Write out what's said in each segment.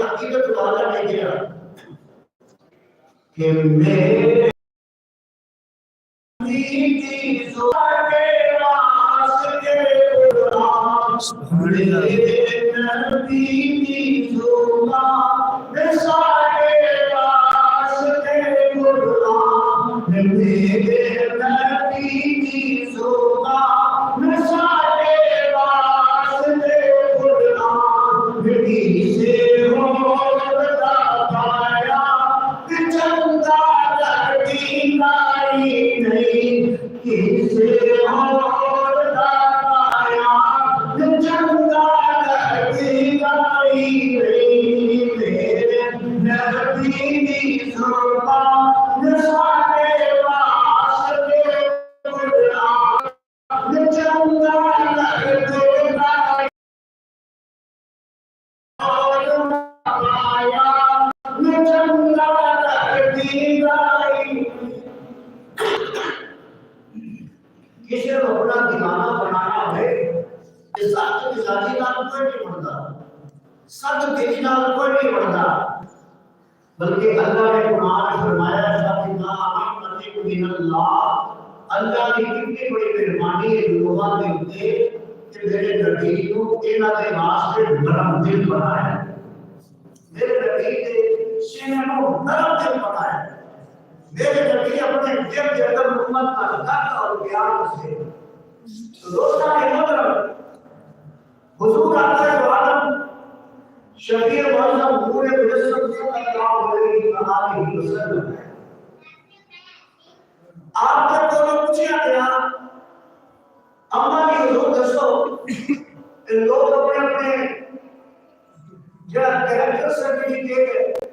अकीदत वाला नहीं गया कि मेरे किसी को अपना दीवाना बनाना है सच दिलाजी नाल कोई नहीं बनता सच दिल नाल कोई नहीं बनता बल्कि अल्लाह ने कुरान फरमाया सबिना रहमतिक मिनल्लाह अल्लाह की कितनी बड़ी मेहरबानी है लोगों के ऊपर कि मेरे नबी को इन्हां दे वास्ते नरम दिल बनाया मेरे नबी के सीने को नरम दिल बनाया मेरे नबी अपने दिल के अंदर उम्मत का दर्द और प्यार से रोज़ा मतलब हुजूर आकर आलम शफीर वाला पूरे मुजस्सम सल्लल्लाहु अलैहि वसल्लम आपके को पूछा गया अम्मा जी हुजूर दसो लोग अपने अपने जो कैरेक्टर सर्टिफिकेट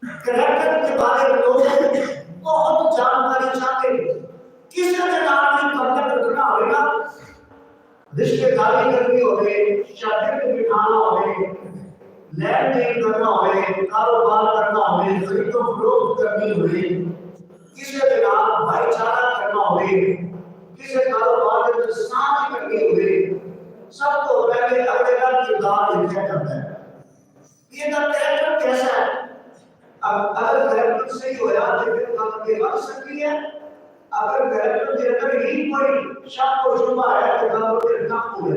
कैरेक्टर के बारे में लोग बहुत जानकारी चाहते हैं किस नाम में कंप्यूटर करना होगा रिश्तेदारी करनी होवे शादी में बिठाना होवे लेन देन करना होवे कारोबार करना होवे खरीदो फरोख्त करनी होवे किसी के नाम भाईचारा करना होवे किसी कारोबार के अंदर साझ करनी होवे सब तो पहले अगले का किरदार लिखा जाता है ये तो कैरेक्टर कैसा है अब अगर कैरेक्टर सही होया तो फिर काम के बन सकती है अगर कैरेक्टर के अंदर ही कोई शक और शुबा है तो काम के ना हो